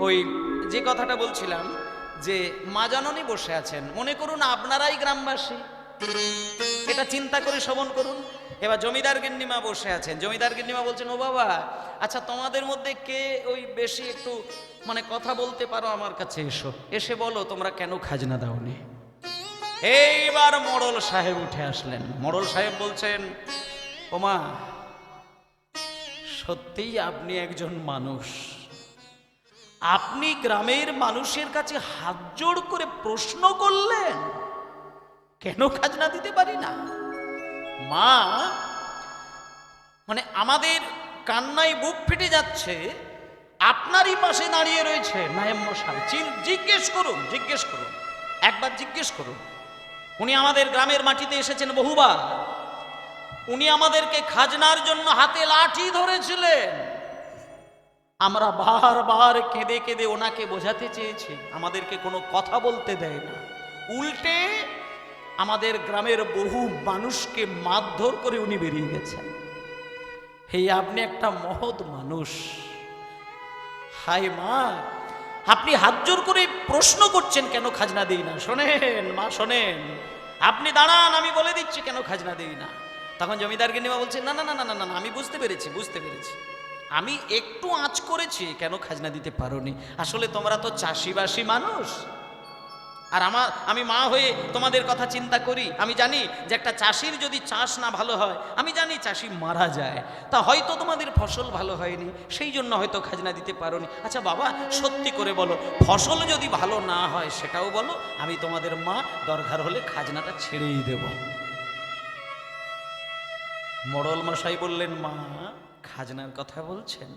ওই যে কথাটা বলছিলাম যে মা জননী বসে আছেন, মনে করুন আপনারাই গ্রামবাসী, এটা চিন্তা করে শ্রবণ করুন। এবার জমিদার গিন্নিমা বসে আছেন, জমিদার গিন্নিমা বলছেন, ও বাবা আচ্ছা তোমাদের মধ্যে কে ওই বেশি একটু মানে কথা বলতে পারো, আমার কাছে এসো, এসে বলো তোমরা কেন খাজনা দাওনি। এইবার মোড়ল সাহেব উঠে আসলেন। মোড়ল সাহেব বলছেন, ওমা সত্যিই আপনি একজন মানুষ, আপনি গ্রামের মানুষের কাছে হাত জোড় করে প্রশ্ন করলেন কেন খাজনা দিতে পারি না। মা মানে আমাদের কান্নায় বুক ফেটে যাচ্ছে, আপনারই পাশে দাঁড়িয়ে রয়েছে নায়েব মশাই, জিজ্ঞেস করুন, জিজ্ঞেস করুন, একবার জিজ্ঞেস করুন। উনি আমাদের গ্রামের মাটিতে এসেছেন বহুবার, উনি আমাদেরকে খাজনার জন্য হাতে লাঠি ধরেছিলেন, আমরা বারবার কেঁদে কেঁদে ওনাকে বোঝাতে চেয়েছি, আমাদেরকে কোনো কথা বলতে দেয় না, উল্টে আমাদের গ্রামের বহু মানুষকে মারধর করে উনি বেরিয়ে গেছেন। হে আপনি একটা মহৎ মানুষ, হায় মা আপনি হাত জোর করে প্রশ্ন করছেন কেন খাজনা দেই না। শোনেন মা শোনেন, আপনি দাঁড়ান আমি বলে দিচ্ছি কেন খাজনা দেই না। তখন জমিদার গিন্নিমা বলছেন, না না না না না না আমি বুঝতে পেরেছি, বুঝতে পেরেছি, আমি একটু আঁচ করেছি কেন খাজনা দিতে পারোনি, আসলে তোমরা তো চাষিবাসী মানুষ, আর আমি মা হয়ে তোমাদের কথা চিন্তা করি, আমি জানি যে একটা চাষির যদি চাষ না ভালো হয়, আমি জানি চাষি মারা যায়, তা হয়তো তোমাদের ফসল ভালো হয়নি, সেই জন্য হয়তো খাজনা দিতে পারোনি। আচ্ছা বাবা সত্যি করে বলো, ফসল যদি ভালো না হয় সেটাও বলো, আমি তোমাদের মা দরকার হলে খাজনাটা ছেড়েই দেব। মোড়ল মশাই বললেন, মা খাজনার কথা বলছেন,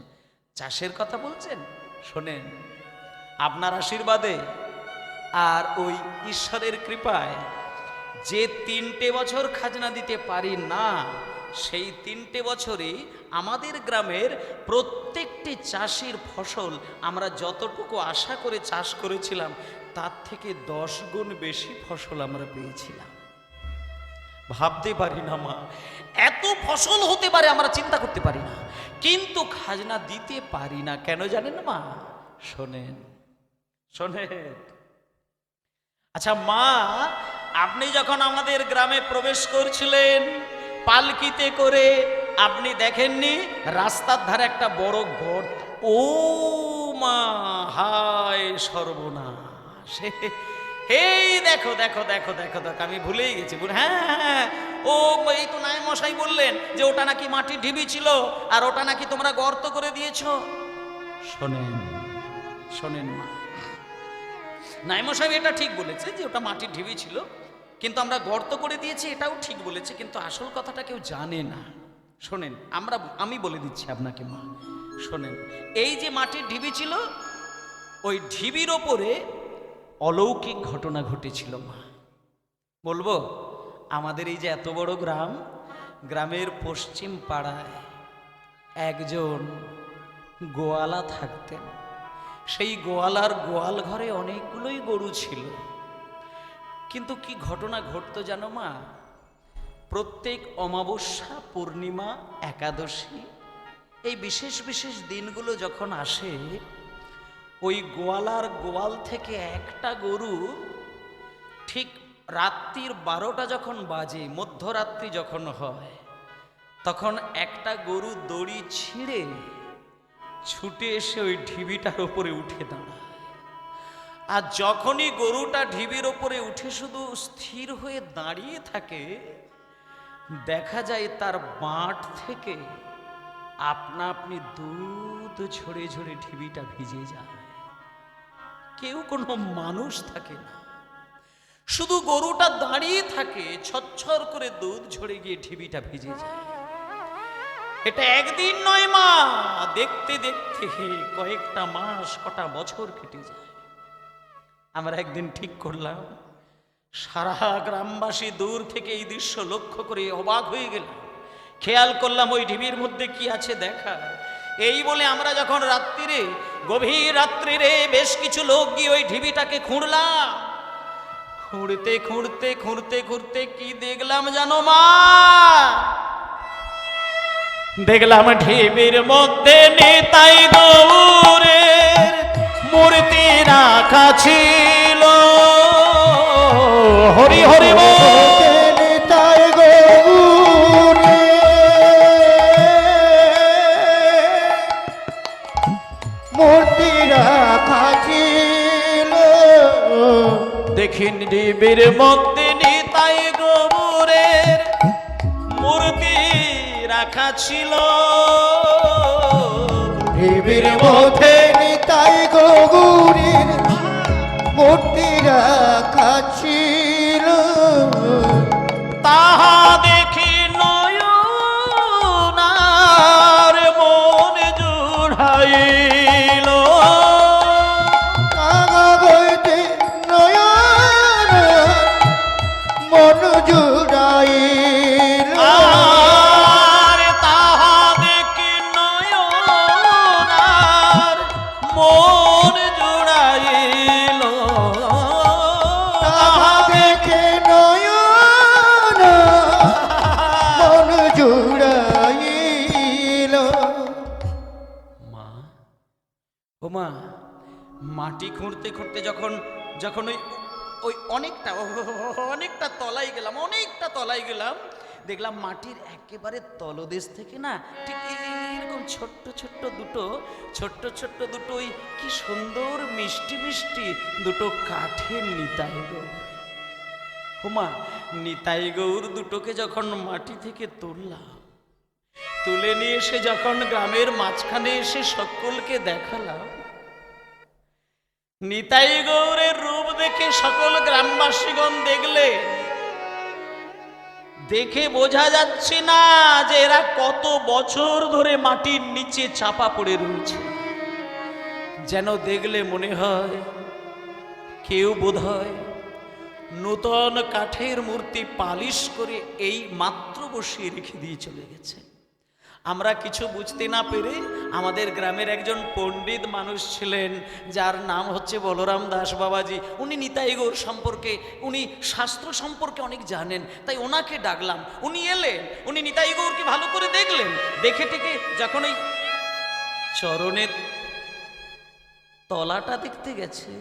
চাষের কথা বলছেন, শোনেন আপনার আশীর্বাদে আর ওই ঈশ্বরের কৃপায় যে 3টে বছর খাজনা দিতে পারি না, সেই 3টে বছরই আমাদের গ্রামের প্রত্যেকটি চাষির ফসল আমরা যতটুকু আশা করে চাষ করেছিলাম তার থেকে 10 গুণ বেশি ফসল আমরা পেয়েছিলাম। ভাবতে পারি না মা, এত ফসল হতে পারে আমরা চিন্তা করতে পারি না, কিন্তু খাজনা দিতে পারি না কেন জানেন মা? শোনেন শোনেন, আচ্ছা মা আপনি যখন আমাদের গ্রামে প্রবেশ করছিলেন পালকিতে করে, আপনি দেখেননি রাস্তার ধারে একটা বড় গর্ত? ও মা হায় সর্বনাশ, এই দেখো দেখো দেখো দেখো দেখো, আমি ভুলেই গেছি, হ্যাঁ ও এই তো নায়েব মশাই বললেন যে ওটা নাকি মাটির ঢিবি ছিল আর ওটা নাকি তোমরা গর্ত করে দিয়েছো। শোনেন শোনেন মা, নায়েব সাহেব এটা ঠিক বলেছে যে ওটা মাটির ঢিবি ছিল, কিন্তু আমরা গর্ত করে দিয়েছি এটাও ঠিক বলেছে, কিন্তু আসল কথাটা কেউ জানে না। শোনেন আমি বলে দিচ্ছি আপনাকে মা, শোনেন এই যে মাটির ঢিবি ছিল, ওই ঢিবির ওপরে অলৌকিক ঘটনা ঘটেছিল মা। বলবো, আমাদের এই যে এত বড় গ্রাম, গ্রামের পশ্চিম পাড়ায় একজন গোয়ালা থাকতেন, সেই গোয়ালার গোয়াল ঘরে অনেকগুলোই গরু ছিল, কিন্তু কি ঘটনা ঘটতো জানো মা? প্রত্যেক অমাবস্যা, পূর্ণিমা, একাদশী এই বিশেষ বিশেষ দিনগুলো যখন আসে, ওই গোয়ালার গোয়াল থেকে একটা গরু ঠিক রাত্রির 12টা যখন বাজে, মধ্যরাত্রি যখন হয়, তখন একটা গরু দড়ি ছিঁড়ে ছুটে এসে ওই ঢিবিটার ওপরে উঠে দাঁড়ায়, আর যখনই গরুটা ঢিবির ওপরে উঠে শুধু স্থির হয়ে দাঁড়িয়ে থাকে, দেখা যায় তার বাঁট থেকে আপনা আপনি দুধ ঝরে ঝরে ঢিবিটা ভিজে যায়। কেউ কোনো মানুষ থাকে না, শুধু গরুটা দাঁড়িয়ে থাকে, ছচ্ছর করে দুধ ঝরে গিয়ে ঢিবিটা ভিজে যায়। এটা একদিন নয় মা, দেখতে দেখতে কয়েকটা মাস, কটা বছর কেটে যায়। আমরা একদিন ঠিক করলাম, সারা গ্রামবাসী দূর থেকে এই দৃশ্য লক্ষ্য করে অবাক হয়ে গেল, খেয়াল করলাম ওই ঢিবির মধ্যে কি আছে দেখা। এই বলে আমরা যখন রাত্রিরে, গভীর রাত্রিরে বেশ কিছু লোক গিয়ে ওই ঢিবিটাকে খুঁড়লাম। খুঁড়তে খুঁড়তে খুঁড়তে খুঁড়তে কি দেখলাম জানো মা? দেখলাম ঢিবির মধ্যে নিতাই গৌরের রাখা ছিল। হরি হরি বল। তাই গৌরে মূর্তি রাখা ছিল। দেখিন ডিবির মধ্যে নিতাই গৌরের মূর্তি রাখা ছিল। ডিবির মধ্যে নিতাই গৌরীর মূর্তি রাখা ছিল। তাহা দেখি নয়নার মন জুড়াইল। কাগা বইতে নয়ন মন জুড়াইল। আর তাহা দেখি নয়নার মন জুড়াইল। তাহা দেখে নয়ন মন জুড়াইল। মা, ও মা, মাটি খুঁড়তে খুঁড়তে যখন যখন ওই ওই অনেকটা তলায় গেলাম, দেখলাম মাটির একেবারে তলদেশ থেকে না ঠিক এরকম ছোট্ট ছোট্ট দুটো ওই কি সুন্দর মিষ্টি মিষ্টি দুটো কাঠের নিতাই গৌর। হুমা, নিতাই গৌর দুটোকে যখন মাটি থেকে তুলে নিয়ে এসে যখন গ্রামের মাঝখানে এসে সকলকে দেখালাম, নিতাই গৌরের রূপ দেখে সকল গ্রামবাসীগণ দেখে বোঝা যাচ্ছে না যে এরা কত বছর ধরে মাটির নিচে চাপা পড়ে রয়েছে। যেন দেখলে মনে হয় কেউ বোধহয় নূতন কাঠের মূর্তি পালিশ করে এই মাত্র বসিয়ে রেখে দিয়ে চলে গেছে। আমরা কিছু বুঝতে না পেরে আমাদের গ্রামের একজন পণ্ডিত মানুষ ছিলেন, যার নাম হচ্ছে বলরাম দাস বাবাজি। উনি নিতাই গৌর সম্পর্কে, উনি শাস্ত্র সম্পর্কে অনেক জানেন, তাই ওনাকে ডাকলাম। উনি এলেন, উনি নিতাই গৌরকে ভালো করে দেখলেন। দেখে টেকে যখন ওই চরণের তলাটা দেখতে গেছে,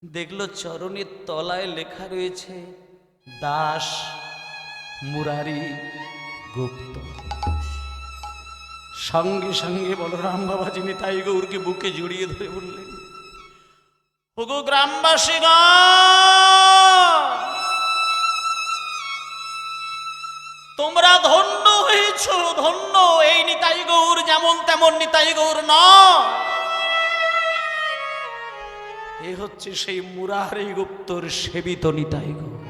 দেখলো চরণের তলায় লেখা রয়েছে দাস মুরারি গুপ্ত। সঙ্গে সঙ্গে বলরাম বাবাজি নিতাই গৌরকে বুকে জড়িয়ে ধরে বললেন, ওগো গ্রামবাসীগণ, তোমরা ধন্য হয়েছ, ধন্য। এই নিতাই গৌর যেমন তেমন নিতাই গৌর নয়, এ হচ্ছে সেই মুরারি গুপ্তর সেবিত নিতাই গৌর।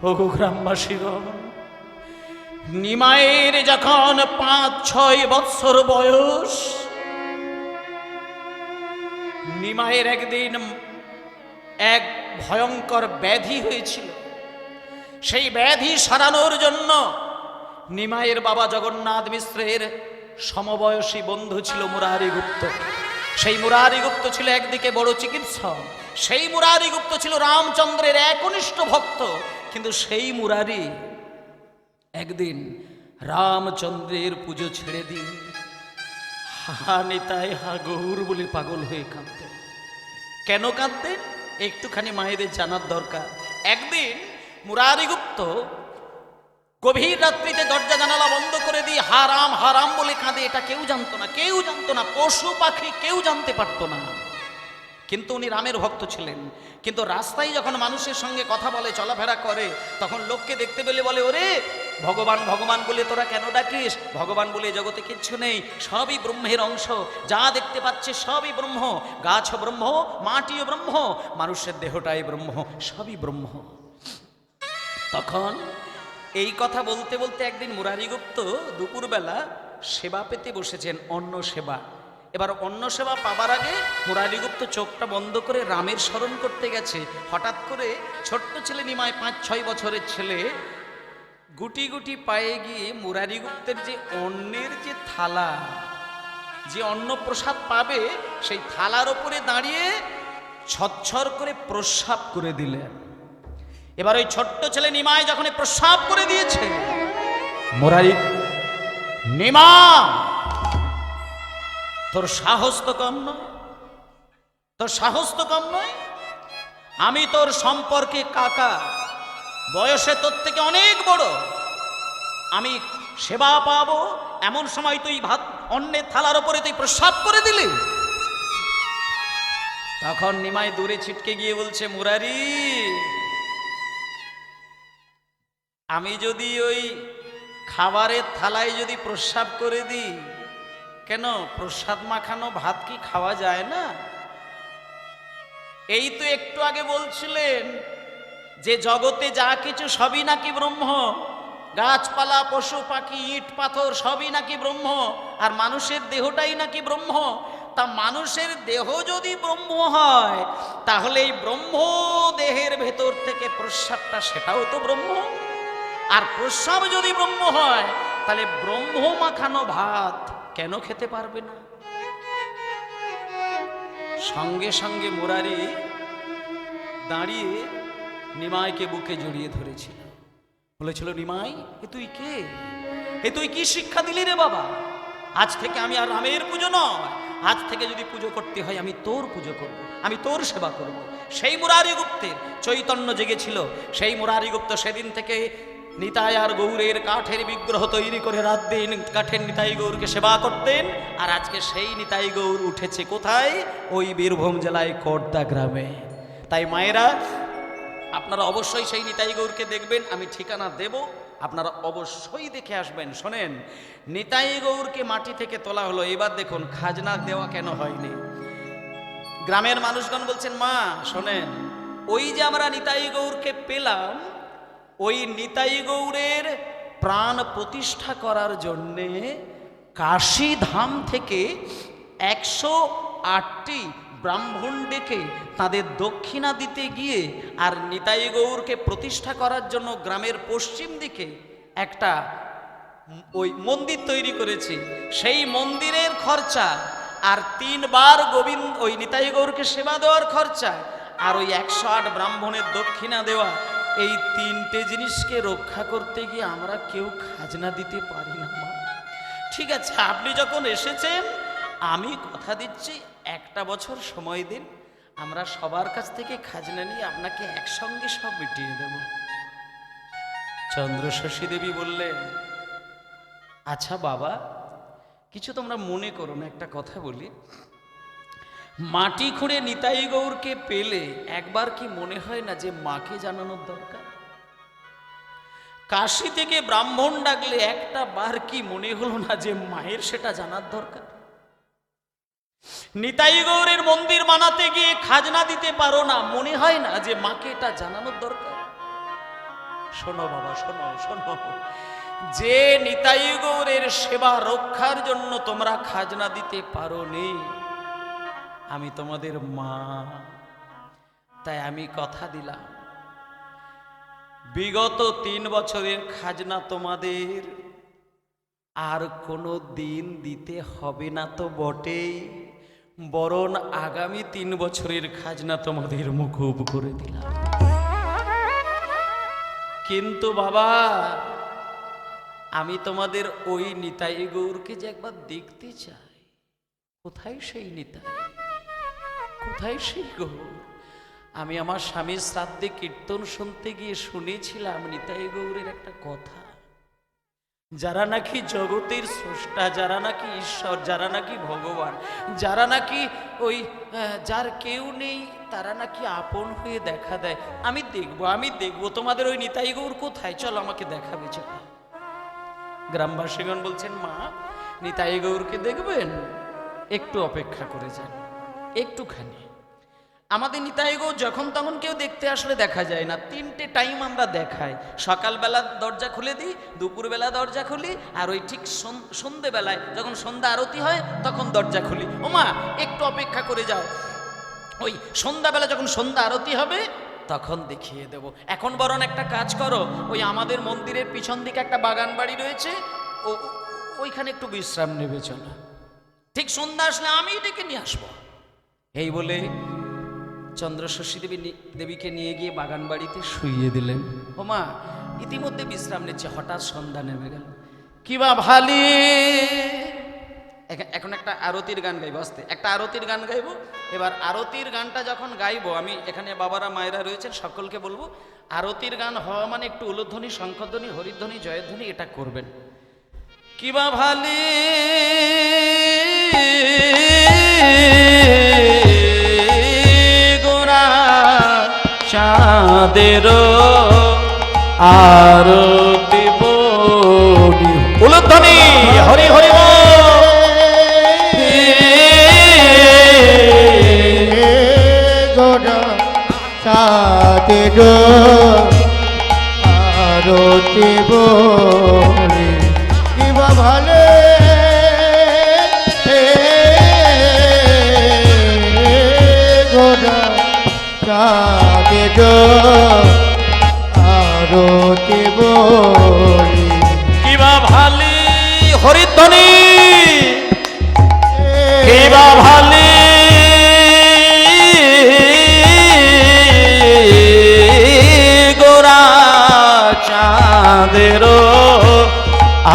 ওগো গ্রামবাসীগণ, নিমাইয়ের যখন 5-6 বৎসর বয়স, নিমাইয়ের একদিন এক ভয়ঙ্কর ব্যাধি হয়েছিল। সেই ব্যাধি সারানোর জন্য নিমাইয়ের বাবা জগন্নাথ মিশ্রের সমবয়সী বন্ধু ছিল মুরারি গুপ্ত। সেই মুরারি গুপ্ত ছিল একদিকে বড় চিকিৎসক, সেই মুরারি গুপ্ত ছিল রামচন্দ্রের একনিষ্ঠ ভক্ত। কিন্তু সেই মুরারি একদিন রামচন্দ্রের পুজো ছেড়ে দিয়ে হা নিতাই হা গৌর বলে পাগল হয়ে কাঁদতেন। কেন কাঁদতেন একটুখানি মায়েদের জানার দরকার। একদিন মুরারি গুপ্ত গভীর রাত্রিতে দরজা জানালা বন্ধ করে দিয়ে হারাম হারাম বলে কাঁদে। এটা কেউ জানতো না, পশু পাখি কেউ জানতে পারতো না। কিন্তু উনি রামের ভক্ত ছিলেন। কিন্তু রাস্তায় যখন মানুষের সঙ্গে কথা বলে, চলাফেরা করে, তখন লোককে দেখতে পেলে বলে, ওরে ভগবান ভগবান বলে তোরা কেন ডাকিস? ভগবান বলে জগতে কিচ্ছু নেই, সবই ব্রহ্মের অংশ। যা দেখতে পাচ্ছে সবই ব্রহ্ম, গাছ ব্রহ্ম, মাটিও ব্রহ্ম, মানুষের দেহটাই ব্রহ্ম, সবই ব্রহ্ম। তখন এই কথা বলতে বলতে একদিন মুরারি গুপ্ত দুপুরবেলা সেবা পেতে বসেছেন, অন্ন সেবা। এবার অন্ন সেবা পাবার আগে মুরারি গুপ্ত চোখটা বন্ধ করে রামের স্মরণ করতে গেছে। হঠাৎ করে ছোট্ট ছেলে নিমাই 5-6 বছরের ছেলে গুটি গুটি পায়ে গিয়ে মুরারি গুপ্তের যে অন্নের যে থালা, যে অন্ন প্রসাদ পাবে, সেই থালার ওপরে দাঁড়িয়ে ছচ্ছর করে প্রস্রাব করে দিলেন। এবার ওই ছোট্ট ছেলে নিমাই যখন প্রস্রাব করে দিয়েছে, মুরারি, নিমা তোর সাহস তো কম নয়, তোর সাহস তো কম নয়। আমি তোর সম্পর্কে কাকা, বয়সে তোর থেকে অনেক বড়, আমি সেবা পাবো এমন সময় তুই ভাত অন্যের থালার ওপরে তুই প্রস্রাব করে দিলি। তখন নিমাই দূরে ছিটকে গিয়ে বলছে, মুরারি, আমি যদি ওই খাবারের থালায় যদি প্রস্রাব করে দিই, কেন প্রসাদ মাখানো ভাত কি খাওয়া যায় না? এই তো একটু আগে বলছিলেন যে জগতে যা কিছু সবই নাকি ব্রহ্ম, গাছপালা পশু পাখি ইট পাথর সবই নাকি ব্রহ্ম, আর মানুষের দেহটাই নাকি ব্রহ্ম। তা মানুষের দেহ যদি ব্রহ্ম হয়, তাহলে এই ব্রহ্ম দেহের ভেতর থেকে প্রস্রাবটা সেটাও তো ব্রহ্ম। আর প্রস্রাব যদি ব্রহ্ম হয়, তাহলে ব্রহ্ম মাখানো ভাত কেন খেতে পারবে না? সঙ্গে সঙ্গে মুরারি দাঁড়িয়ে নিমাইকে বুকে জড়িয়ে ধরেছিল, বলেছিল, নিমাই, এ তুই কে? এ তুই কি শিক্ষা দিলি রে বাবা? আজ থেকে আমি আর রামের পুজো নয়, আজ থেকে যদি পুজো করতে হয় আমি তোর পুজো করব, আমি তোর সেবা করব। সেই মুরারি গুপ্তের চৈতন্য জেগেছিল। সেই মুরারি গুপ্ত সেদিন থেকে নিতাই আর গৌরের কাঠের বিগ্রহ তৈরি করে রাত দিন কাঠের নিতাই গৌরকে সেবা করতেন। আর আজকে সেই নিতাই গৌর উঠেছে কোথায়? ওই বীরভূম জেলায় কোটদা গ্রামে। তাই মায়েরা, আপনারা অবশ্যই সেই নিতাই গৌরকে দেখবেন, আমি ঠিকানা দেব, আপনারা অবশ্যই দেখে আসবেন। শোনেন, নিতাই গৌরকে মাটি থেকে তোলা হলো, এবার দেখুন খাজনা দেওয়া কেন হয়নি। গ্রামের মানুষগণ বলছেন, মা শোনেন, ওই যে আমরা নিতাই গৌরকে পেলাম, ওই নিতাই গৌরের প্রাণ প্রতিষ্ঠা করার জন্যে কাশী ধাম থেকে 108টি ব্রাহ্মণ ডেকে তাদের দক্ষিণা দিতে গিয়ে, আর নিতাই গৌরকে প্রতিষ্ঠা করার জন্য গ্রামের পশ্চিম দিকে একটা ওই মন্দির তৈরি করেছে। সেই মন্দিরের খরচা, আর 3 বার ওই নিতাই গৌরকে সেবা দেওয়ার খরচা, আর ওই 108 ব্রাহ্মণের দক্ষিণা দেওয়া, এই 3টে জিনিসকে রক্ষা করতে গিয়ে আমরা কেউ খাজনা দিতে পারি না মা। ঠিক আছে, আপনি যখন এসেছেন, আমি কথা দিচ্ছি 1টা বছর সময় দিন, আমরা সবার কাছ থেকে খাজনা নিয়ে আপনাকে একসঙ্গে সব মিটিয়ে দেব। চন্দ্রশশী দেবী বললেন, আচ্ছা বাবা, কিছু তোমরা মনে করো না, একটা কথা বলি, মাটি খুঁড়ে নিতাই গৌরকে পেলে একবার কি মনে হয় না যে মাকে জানানোর দরকার? কাশী থেকে ব্রাহ্মণ ডাকলে একটা বার কি মনে হলো না যে মায়ের সেটা জানার দরকার? নিতাই গৌরের মন্দির বানাতে গিয়ে খাজনা দিতে পারো না, মনে হয় না যে মাকে এটা জানানোর দরকার? শোনো বাবা, শোনো শোনো, যে নিতাই গৌরের সেবা রক্ষার জন্য তোমরা খাজনা দিতে পারো নি, আমি তোমাদের মা। তাই আমি কথা দিলাম, বিগত 3 বছরের খাজনা তোমাদের আর কোনো দিন দিতে হবে না তো বটেই, বরং আগামী 3 বছরের খাজনা তোমাদের মুকুব করে দিলাম। কিন্তু বাবা, আমি তোমাদের ওই নিতাই গৌরকে যে একবার দেখতে চাই। কোথায় সেই নিতাই, কোথায় সেই গৌর? আমি আমার স্বামীর শ্রাদ্ধে কীর্তন শুনতে গিয়ে শুনেছিলাম নিতাই গৌরের একটা কথা, যারা নাকি জগতের স্রষ্টা, যারা নাকি ঈশ্বর, যারা নাকি ভগবান, যারা নাকি ওই যার কেউ নেই, তারা নাকি আপন হয়ে দেখা দেয়। আমি দেখবো তোমাদের ওই নিতাই গৌর কোথায়, চলো আমাকে দেখাবে চলো। গ্রামবাসীগণ বলছেন, মা নিতাই গৌরকে দেখবেন, একটু অপেক্ষা করে যান একটুখানি। আমাদের নিতাই গৌর যখন তখন কেউ দেখতে আসলে দেখা যায় না, 3টে টাইম আমরা দেখাই। সকালবেলা দরজা খুলে দিই, দুপুরবেলা দরজা খুলি, আর ওই ঠিক সন্ধেবেলায় যখন সন্ধ্যা আরতি হয় তখন দরজা খুলি। ও মা একটু অপেক্ষা করে যাও, ওই সন্ধ্যাবেলা যখন সন্ধ্যা আরতি হবে তখন দেখিয়ে দেব। এখন বরং একটা কাজ করো, ওই আমাদের মন্দিরের পিছন দিকে একটা বাগান বাড়ি রয়েছে, ওইখানে একটু বিশ্রাম নেবে চলো, ঠিক সন্ধ্যা আসলে আমি ডেকে নিয়ে আসবো। এই বলে চন্দ্রশশী দেবীকে নিয়ে গিয়ে বাগান বাড়িতে শুইয়ে দিলেন। ও মা ইতিমধ্যে বিশ্রাম নিচ্ছে, হঠাৎ সন্ধ্যা নেমে গেল। কি বা ভালি এখন একটা আরতির গান গাইবো, আস্তে একটা আরতির গান গাইবো। এবার আরতির গানটা যখন গাইবো, আমি এখানে বাবারা মায়েরা রয়েছেন, সকলকে বলবো আরতির গান হওয়া মানে একটু উলুধ্বনি, শঙ্খধ্বনি, হরিধ্বনি, জয়ধ্বনি এটা করবেন। কিবা ভালি গোরা চাঁদের আরতি বলি, উলুধ্বনি, হরি হরি বল। গোরা চাঁদের আরতি বলি, কিবা ভালে গোরা চাঁদের আরতি বলি, কিবা ভালি হরিধ্বনি, কিবা ভালি গোরা চাঁদের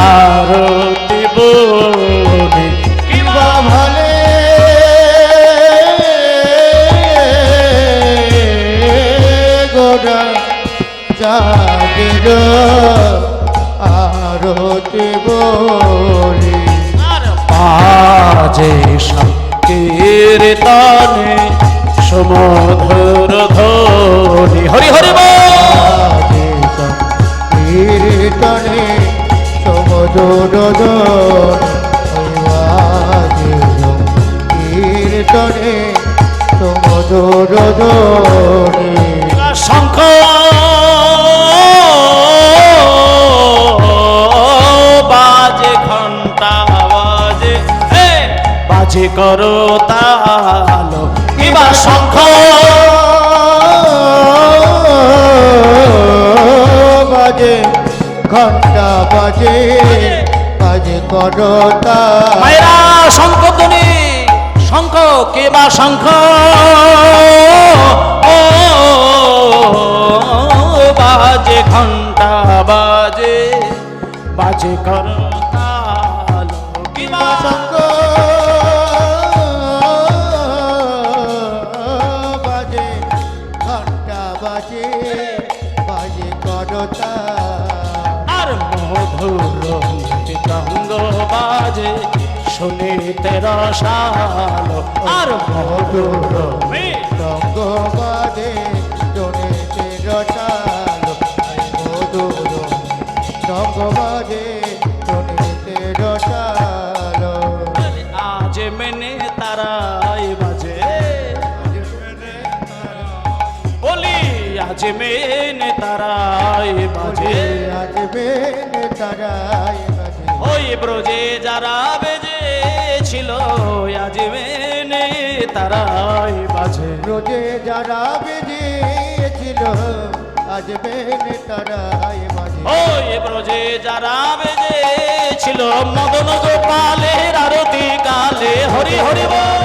আরতি বলি, কিবা ভালে গোরা চাঁদের আরতি বলি, আর বাজে সংকীর্তনে সমধুর ধ্বনি, হরি হরি বল। কীর্তনে সমুদর কীর্তনে সমুদর শঙ্খ বাজে, ঘন্টা বাজে, বাজে করো তাল, কিবা শঙ্খ বাজে, ঘন্টা বাজে, বাজে করতা মায়েরা শঙ্খ ধ্বনি, শঙ্খ কিবা শঙ্খ ও বাজে, ঘন্টা বাজে, বাজে করো তাল, কিবা সঙ্গ বাজে, ঘন্টা বাজে, বাজে করতা আর মধুর মৃদঙ্গ বাজে, শুনিতে রসাল, আর মধুর সঙ্গ বাজে, জনেতে রসালো, মধুর সঙ্গ বাজে, জনেতে রসালো, আজ মেনে তারাই বাজে, বলি আজ মেনে তারাই বাজে, আজ বেনে তারাই বাজে, ওই ব্রজে যারা বেজেছিল, আজ মেনে তারাই বাজে, রোজে যারা বেজেছিল, আজ বেনে তারাই বাজে, ওই ব্রজে যারা বেজেছিল, মদন গোপালের আরতি কালে, হরি হরি বল।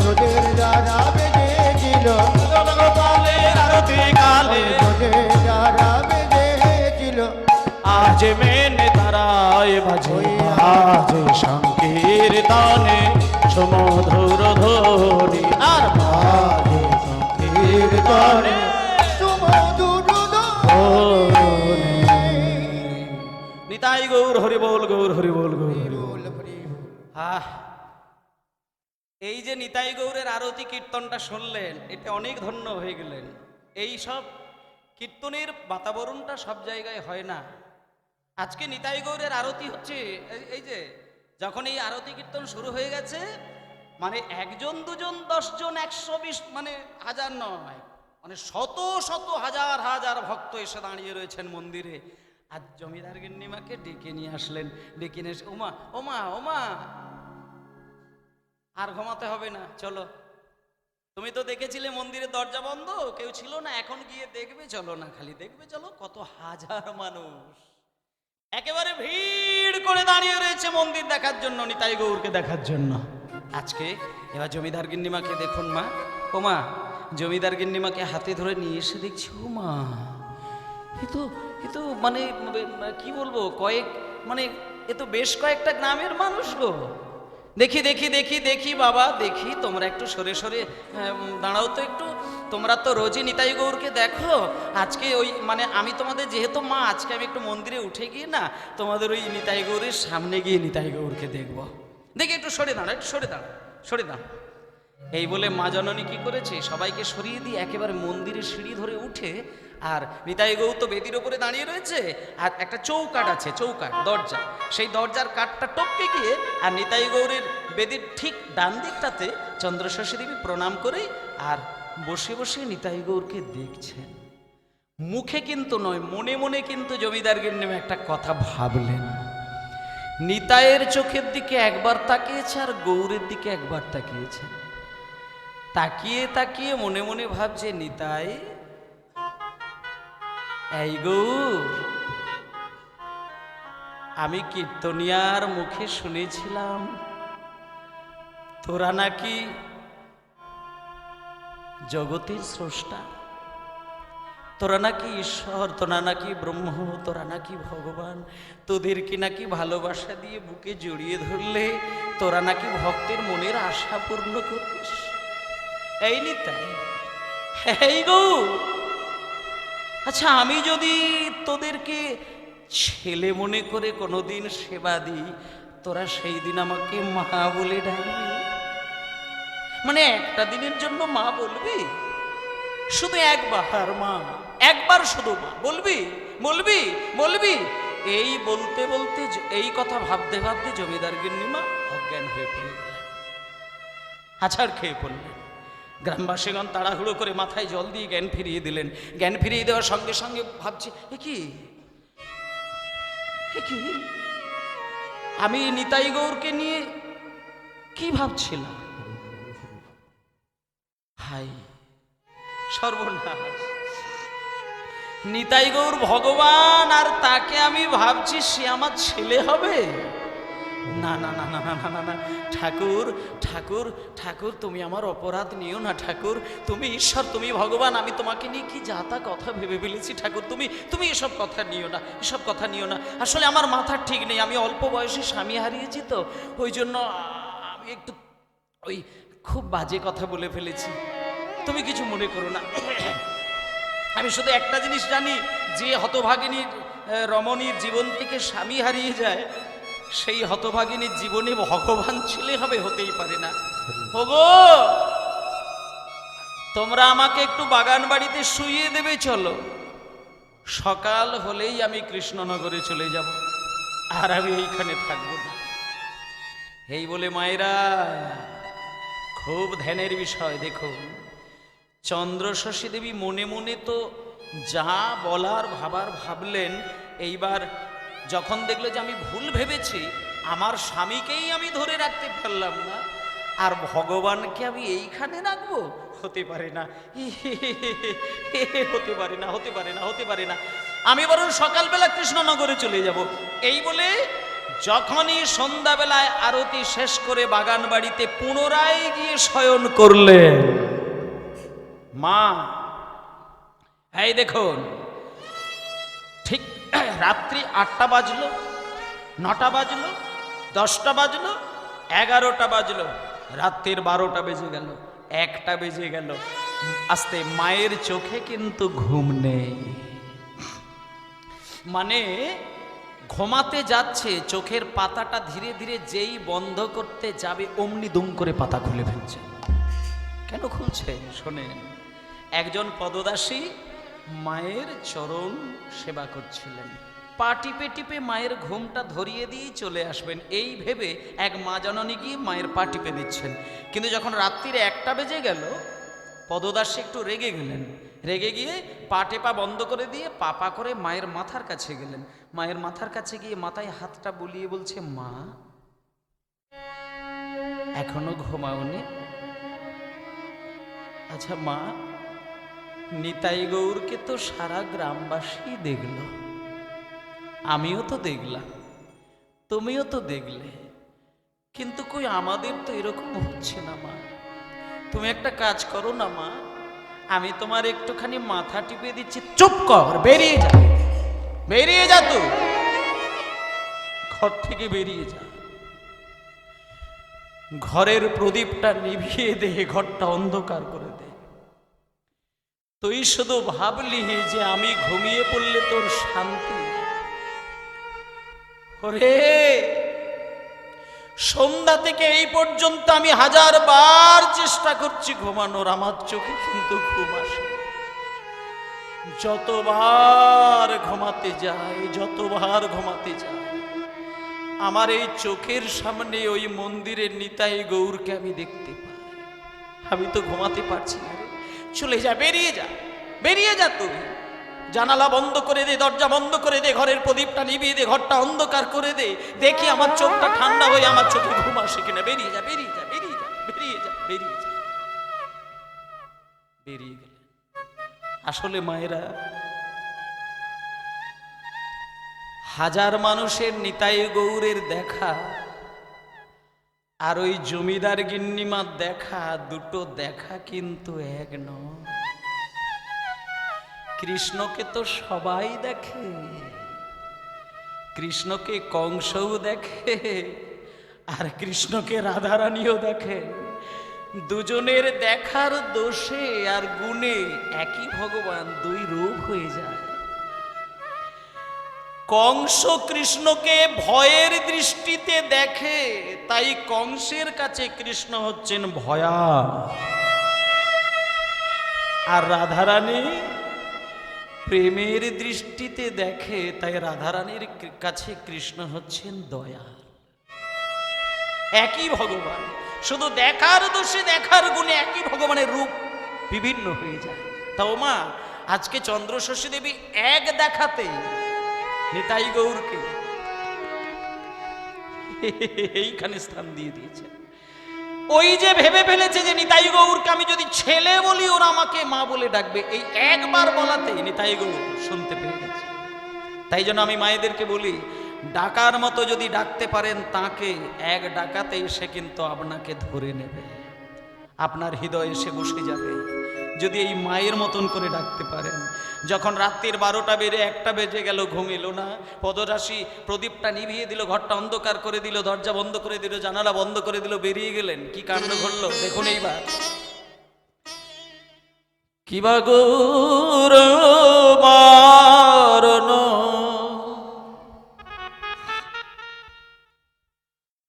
রোজের যারা বেজেছিল, মদন গোপালের আরতি কালে, রোজে যারা বেজেছিল, আজ মেনে তারাই বাজে, বাজে সংকীর্তনে সমধুর ধ্বনি, আর বাজে সংকীর্তনে সুমধুর ধ্বনি। নিতাই গৌর হরি বল, গৌর হরি বল, গৌর হরি বল। আহ, এই যে নিতাই গৌরের আরতি কীর্তনটা শুনলেন, এটা অনেক ধন্য হয়ে গেলেন। এই সব কীর্তনের বাতাবরণটা সব জায়গায় হয় না। আজকে নিতাই গৌরের আরতি হচ্ছে, এই যে যখন এই আরতি কীর্তন শুরু হয়ে গেছে, মানে একজন দুজন 10 জন 120 মানে হাজার নয়, মানে শত শত হাজার হাজার ভক্ত এসে দাঁড়িয়ে রয়েছেন মন্দিরে। আজ জমিদার গিন্নিমাকে ডেকে নিয়ে আসলেন, ডেকে নিয়ে এসে, ওমা ওমা ওমা আর ঘুমাতে হবে না, চলো, তুমি তো দেখেছিলে মন্দিরের দরজা বন্ধ, কেউ ছিল না, এখন গিয়ে দেখবে, চলো না, খালি দেখবে, চলো, কত হাজার মানুষ একেবারে ভিড় করে দাঁড়িয়ে রয়েছে মন্দির দেখার জন্য, নিতাই গৌরকে দেখার জন্য। আজকে এবার জমিদার গিন্নিমাকে দেখুন মা, ও মা, জমিদার গিন্নিমাকে হাতে ধরে নিয়ে এসে দেখছি, ও মা, এ তো মানে কি বলবো, কয়েক মানে এ তো বেশ কয়েকটা গ্রামের মানুষ গো। দেখি দেখি দেখি দেখি বাবা দেখি, তোমরা একটু সরে সরে দাঁড়াও তো একটু। তোমরা তো রোজই নিতাই গৌরকে দেখো, আজকে ওই মানে আমি তোমাদের যেহেতু মা, আজকে আমি একটু মন্দিরে উঠে গিয়ে না তোমাদের ওই নিতাই গৌরের সামনে গিয়ে নিতাই গৌরকে দেখবো। দেখি একটু সরে দাঁড়া, একটু সরে দাঁড়া, সরে দাঁড়া। এই বলে মা জননী কি করেছে, সবাইকে সরিয়ে দিয়ে একেবারে মন্দিরের সিঁড়ি ধরে উঠে, আর নিতাই গৌর তো বেদির ওপরে দাঁড়িয়ে রয়েছে, আর একটা চৌকাঠ আছে, চৌকাঠ দরজা, সেই দরজার কাঠটা টপকে গিয়ে আর নিতাই গৌরের বেদির ঠিক ডান দিকটাতে চন্দ্রশশী দেবী প্রণাম করে আর বসে বসে নিতাই গৌরকে দেখছেন। মুখে কিন্তু নয়, মনে মনে কিন্তু জমিদার গিন্নি একটা কথা ভাবলেন। নিতাইয়ের চোখের দিকে একবার তাকিয়েছে আর গৌরের দিকে একবার তাকিয়েছে, তাকিয়ে তাকিয়ে মনে মনে ভাবছে, নিতাই এই গৌর, আমি কীর্তনিয়ার মুখে শুনেছিলাম তোরা নাকি জগতের স্রষ্টা, তোরা নাকি ঈশ্বর, তোরা নাকি ব্রহ্ম, তোরা নাকি ভগবান, তোদেরকে নাকি ভালোবাসা দিয়ে বুকে জড়িয়ে ধরলে তোরা নাকি ভক্তের মনের আশা পূর্ণ করিস। এই নিতাই, এই গৌর, আচ্ছা আমি যদি তোদেরকে ছেলে মনে করে কোনোদিন সেবা দিই, তোরা সেই দিন আমাকে মা বলে ডাকবি? মানে একটা দিনের জন্য মা বলবি? শুধু একবার মা, একবার শুধু মা বলবি, বলবি, বলবি? এই বলতে বলতে, এই কথা ভাবতে ভাবতে জমিদার গিন্নিমা অজ্ঞান হয়ে পড়লেন, আছাড় খেয়ে পড়লেন। গ্রামবাসীগণ তাড়াহুড়ো করে মাথায় জল দিয়ে জ্ঞান ফিরিয়ে দিলেন। জ্ঞান ফিরিয়ে দেওয়ার সঙ্গে সঙ্গে ভাবছি, এ কি আমি নিতাই গৌরকে নিয়ে কি ভাবছিলাম? হাই সর্বনাশ, নিতাই গৌর ভগবান আর তাকে আমি ভাবছি সে আমার ছেলে হবে? না না না না না না না না, ঠাকুর ঠাকুর ঠাকুর, তুমি আমার অপরাধ নিও না ঠাকুর, তুমি ঈশ্বর, তুমি ভগবান, আমি তোমাকে নিয়ে কি যা তা কথা ভেবে ফেলেছি ঠাকুর, তুমি এসব কথা নিও না, এসব কথা নিও না। আসলে আমার মাথা ঠিক নেই, আমি অল্প বয়সে স্বামী হারিয়েছি তো, ওই জন্য আমি একটু ওই খুব বাজে কথা বলে ফেলেছি, তুমি কিছু মনে করো না। আমি শুধু একটা জিনিস জানি, যে হতভাগিনীর রমণীর জীবন থেকে স্বামী হারিয়ে যায়, সেই হতভাগিনীর জীবনে ভগবান ছেলে হবে, হতেই পারে না। ওগো, তোমরা আমাকে একটু বাগান বাড়িতে শুইয়ে দেবে, চলো, সকাল হলেই আমি কৃষ্ণনগরে চলে যাব, আর আমি এইখানে থাকবো না। এই বলে মায়েরা, খুব ধ্যানের বিষয় দেখুন, চন্দ্রশশী দেবী মনে মনে তো যা বলার ভাবার ভাবলেন, এইবার যখন দেখলো যে আমি ভুল ভেবেছি, আমার স্বামীকেই আমি ধরে রাখতে পারলাম না, আর ভগবানকে আমি এইখানে রাখবো, হতে পারে না, হতে পারে না, হতে পারে না, হতে পারে না, আমি বরং সকালবেলা কৃষ্ণনগরে চলে যাব। এই বলে যখনই সন্ধ্যাবেলায় আরতি শেষ করে বাগান বাড়িতে পুনরায় গিয়ে শয়ন করলেন, মা এই দেখুন, ঠিক রাত্রি 8টা বাজলো, 9টা বাজলো, 10টা বাজলো, 11টা বাজলো, রাত্রির 12টা বেজে গেল, 1টা বেজে গেল, আস্তে মায়ের চোখে কিন্তু ঘুম নেই। মানে ঘুমাতে যাচ্ছে, চোখের পাতাটা ধীরে ধীরে যেই বন্ধ করতে যাবে অমনি দুম করে পাতা খুলে ফেলছে। কেন খুলছে শোনেন, একজন পদদাসী মায়ের চরণ সেবা করছিলেন, পা টিপে টিপে মায়ের ঘুমটা ধরিয়ে দিয়ে চলে আসবেন এই ভেবে এক মা জননী গিয়ে মায়ের পা টিপে দিচ্ছেন। কিন্তু যখন রাত্রির 1টা বেজে গেল, পদদাসী একটু রেগে গেলেন, রেগে গিয়ে পা টেপা বন্ধ করে দিয়ে পা করে মায়ের মাথার কাছে গেলেন। মায়ের মাথার কাছে গিয়ে মাথায় হাতটা বুলিয়ে বলছে, মা এখনো ঘুমাওনি? আচ্ছা মা, নিতাই গৌরকে তো সারা গ্রামবাসী দেখল, আমিও তো দেখলাম, তুমিও তো দেখলে, কিন্তু কই আমাদের তো এরকম হচ্ছে না মা। তুমি একটা কাজ করো না মা, আমি তোমার একটুখানি মাথা টিপে দিচ্ছি। চুপ কর, বেরিয়ে যা, বেরিয়ে যা তুই। ঘর থেকে বেরিয়ে যা, ঘরের প্রদীপটা নিভিয়ে দে, ঘরটা অন্ধকার করে দে। তুই শুধু ভাবলি যে আমি ঘুমিয়ে পড়লে তোর শান্তি। ওরে, সন্ধ্যা থেকে এই পর্যন্ত আমি 1000 বার চেষ্টা করছি ঘুমানোর, আমার চোখে কিন্তু ঘুম আসে। যতবার ঘুমাতে যাই, আমার এই চোখের সামনে ওই মন্দিরের নিতাই গৌরকে আমি দেখতে পাই। আমি তো ঘুমাতে পারছি না রে। চলে যা, বেরিয়ে যা তুই। জানালা বন্ধ করে দে, দরজা বন্ধ করে দে, ঘরের প্রদীপটা নিভিয়ে দে, ঘরটা অন্ধকার করে দে। দেখি আমার চোখটা ঠান্ডা হয়ে আমার চোখে ঘুম আসে কিনা। বেরিয়ে যা। বেরিয়ে গেলেন। আসলে মায়েরা, 1000 মানুষের নিতাই গৌরের দেখা আর ওই জমিদার গিন্নিমার দেখা, দুটো দেখা কিন্তু এক নয়। কৃষ্ণকে তো সবাই দেখে, কৃষ্ণকে কংসও দেখে, আর কৃষ্ণকে রাধারানীও দেখে। দুজনের দেখার দোষে আর গুণে একই ভগবান, দুই রূপ হয়ে যায়। কংস কৃষ্ণকে ভয়ের দৃষ্টিতে দেখে, তাই কংসের কাছে কৃষ্ণ হচ্ছেন ভয়া। আর রাধারানী প্রেমের দৃষ্টিতে দেখে, তাই রাধারানীর কাছে কৃষ্ণ হচ্ছেন দয়া। একই ভগবান, শুধু দেখার দোষে দেখার গুণে একই ভগবানের রূপ বিভিন্ন হয়ে যায়। তাও মা, আজকে চন্দ্রষষ্ঠী দেবী এক দেখাতে নিতাই গৌরকে এইখানে স্থান দিয়ে দিয়েছে। ওই যে ভেবে ফেলেছে যে নিতাই গৌরকে আমি যদি ছেলে বলি ওরা আমাকে মা বলে ডাকবে, এই একবার বলাতে নিতাই গৌর শুনতে পেয়ে গেছে। তাই জন্য আমি মায়েদেরকে বলি, ডাকার মতো যদি ডাকতে পারেন তাকে, এক ডাকাতেই সে কিন্তু আপনাকে ধরে নেবে, আপনার হৃদয়ে সে বসে যাবে। যদি এই মায়ের মতন করে ডাকতে পারেন। যখন রাত্রির 12টা বেজে 1টা বেজে গেল, ঘুম এলো না, পদরাশি প্রদীপটা নিভিয়ে দিল, ঘরটা অন্ধকার করে দিল, দরজা বন্ধ করে দিল, জানালা বন্ধ করে দিল, বেরিয়ে গেলেন। কি কাণ্ড ঘটলো দেখুন এইবার। কিবা গৌর মারণ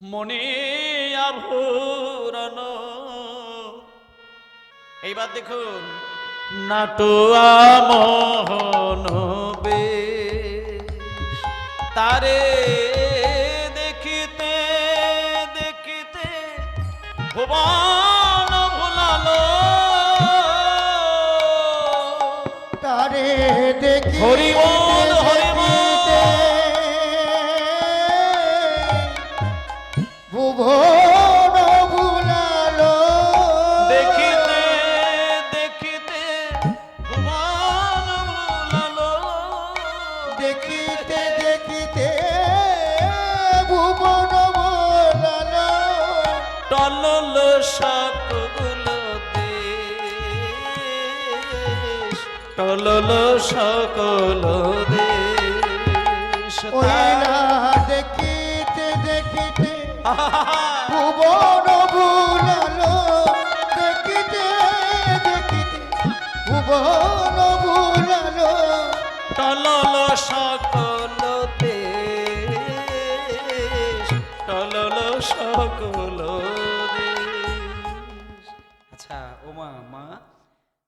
মনে আভরণ। এইবার দেখুন, নাটোয়া মোহন বেশ, তারে দেখিতে দেখিতে ভুবন ভুলালো। তারে দেখি হরি বল, হরি বল। ভুবন ভুলালো। দেখিতে দেখিতে ভুবন ভুলালো। দেখিতে দেখিতে ভুবন ভুলালো। টলল সকল দেশ, টলল সকল দেশ। ওই না দেখিতে দেখিতে ভুবন ভুলালো। দেখিতে দেখিতে ভুবন ভুলালো। টলল সকল দেশ, টলল সকল দেশ। আচ্ছা ওমা, মা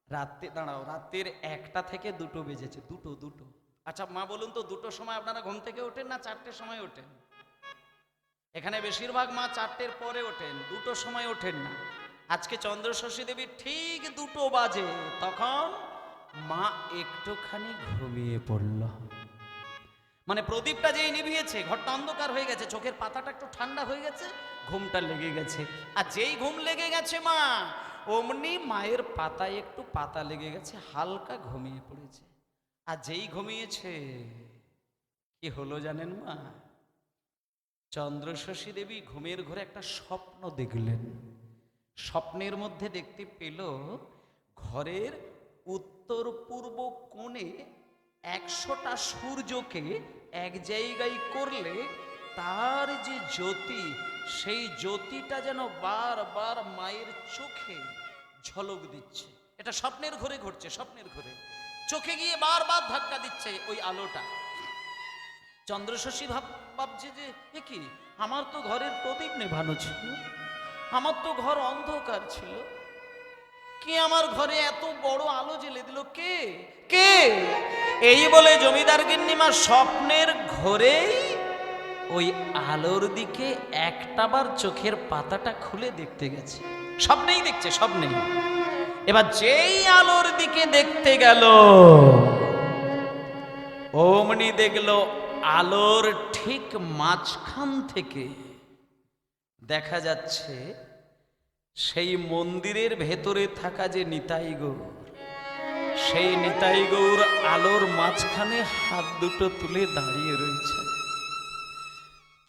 রাত্রে দাঁড়াও, রাত্রির 1টা থেকে 2টো বেজেছে। দুটো। আচ্ছা মা বলুন তো, 2টোর সময় আপনারা ঘুম থেকে ওঠেন না 4টের সময় ওঠেন? এখানে বেশিরভাগ মা 4টের পরে ওঠেন, 2টোর সময় ওঠেন না। আজকে চন্দ্রষষ্ঠী দেবী ঠিক 2টো বাজে, তখন মা একটুখানি ঘুমিয়ে পড়ল। মানে প্রদীপটা যেই নিভিয়েছে, ঘরটা অন্ধকার হয়ে গেছে, চোখের পাতাটা একটু ঠান্ডা হয়ে গেছে, ঘুমটা লেগে গেছে। আর যেই ঘুম লেগে গেছে মা, অমনি মায়ের পাতায় একটু পাতা লেগে গেছে, হালকা ঘুমিয়ে পড়েছে। আর যেই ঘুমিয়েছে, কি হলো জানেন মা? চন্দ্রষষ্ঠী দেবী ঘুমের ঘরে একটা স্বপ্ন দেখলেন। স্বপ্নের মধ্যে দেখতে পেল, ঘরের উত্তর পূর্ব কোণে 100টা সূর্যকে এক জায়গায় করলে তার যে জ্যোতি, সেই জ্যোতিটা যেন বারবার মায়ের চোখে ঝলক দিচ্ছে। এটা স্বপ্নের ঘরে ঘটছে, স্বপ্নের ঘরে চোখে গিয়ে বারবার ধাক্কা দিচ্ছে ওই আলোটা। চন্দ্রশশী ভাবছে যে এ কি, আমার তো ঘরের প্রদীপ নেভানো ছিল, আমার তো ঘর অন্ধকার ছিল, কে আমার ঘরে এত বড় আলো জ্বেলে দিল, কে কে? এই বলে জমিদার গিন্নিমা স্বপ্নের ঘরেই ওই আলোর দিকে একটাবার চোখের পাতাটা খুলে দেখতে গেছে। স্বপ্নেই দেখছে, স্বপ্নেই। এবার যেই আলোর দিকে দেখতে গেল, অমনি দেখলো আলোর ঠিক মাঝখান থেকে দেখা যাচ্ছে সেই মন্দিরের ভেতরে থাকা যে নিতাই গৌর, সেই নিতাই গৌর আলোর মাঝখানে হাত দুটো তুলে দাঁড়িয়ে রয়েছে।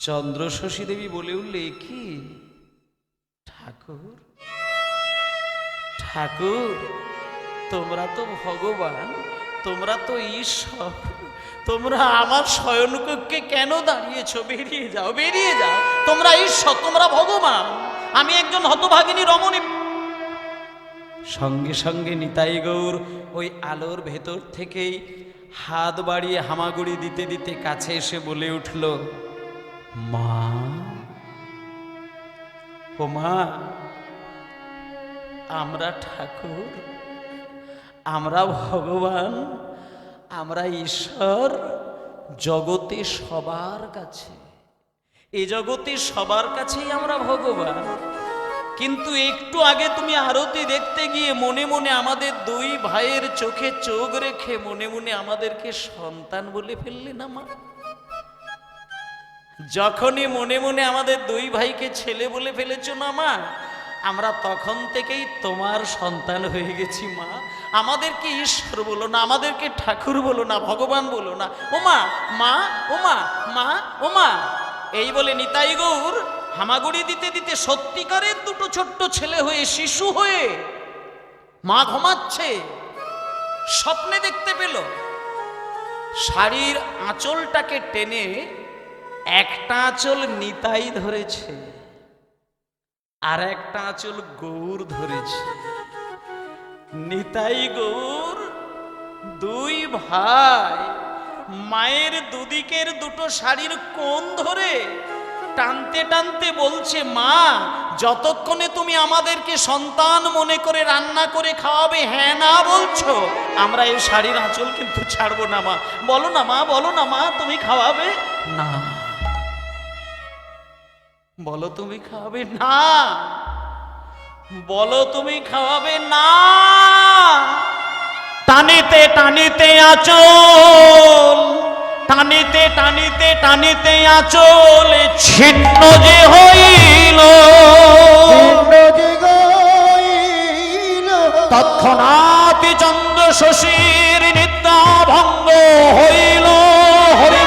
চন্দ্রশশী দেবী বলে উঠলে, কি ঠাকুর, ঠাকুর তোমরা তো ভগবান, তোমরা তো ঈশ্বর, তোমরা আমার শয়নকক্ষে কেন দাঁড়িয়েছো? বেরিয়ে যাও, বেরিয়ে যাও, তোমরা ঈশ্বর, তোমরা ভগবান, আমি একজন হতভাগিনী রমণী। সঙ্গে সঙ্গে নিতাই গৌর ওই আলোর ভেতর থেকেই হাত বাড়িয়ে হামাগুড়ি দিতে দিতে কাছে এসে বলে উঠল, মা, ও মা, আমরা ঠাকুর, আমরা ভগবান, আমরা ঈশ্বর, জগতে সবার কাছে, এ জগতে সবার কাছেই আমরা ভগবান। কিন্তু একটু আগে তুমি আরতি দেখতে গিয়ে মনে মনে আমাদের দুই ভাইয়ের চোখে চোখ রেখে মনে মনে আমাদেরকে সন্তান বলে ফেললে না মা? যখনই মনে মনে আমাদের দুই ভাইকে ছেলে বলে ফেলেছো না মা, আমরা তখন থেকেই তোমার সন্তান হয়ে গেছি মা। আমাদেরকে ঈশ্বর বলো না, আমাদেরকে ঠাকুর বলো না, ভগবান বলো না, ও মা, মা, ও মা, মা, ও মা। এই বলে নিতাই গৌর হামাগুড়ি দিতে দিতে সত্যিকারের দুটো ছোট্ট ছেলে হয়ে, শিশু হয়ে, মা ঘুমাচ্ছে, স্বপ্নে দেখতে পেল শাড়ির আঁচলটাকে টেনে একটা আঁচল নিতাই ধরেছে, আর একটা আঁচল গৌর ধরেছে। নিতাই গৌর দুই ভাই মায়ের দুদিকের দুটো শাড়ির কোণ ধরে টানতে টানতে বলছে, মা, যতক্ষণে তুমি আমাদেরকে সন্তান মনে করে রান্না করে খাওয়াবে, হ্যাঁ না বলছো, আমরা এই শাড়ির আঁচল কিন্তু ছাড়বো না মা। বলো না মা, বলো না মা, তুমি খাওয়াবে না? বলো তুমি খাওয়াবে না, বলো তুমি খাওয়াবে না। টানিতে টানিতে আঁচল, টানিতে টানিতে টানিতে আঁচল ছিন্ন যে হইল, তৎক্ষণাৎ চন্দ্রশশীর নিদ্রা ভঙ্গ হইল। হরি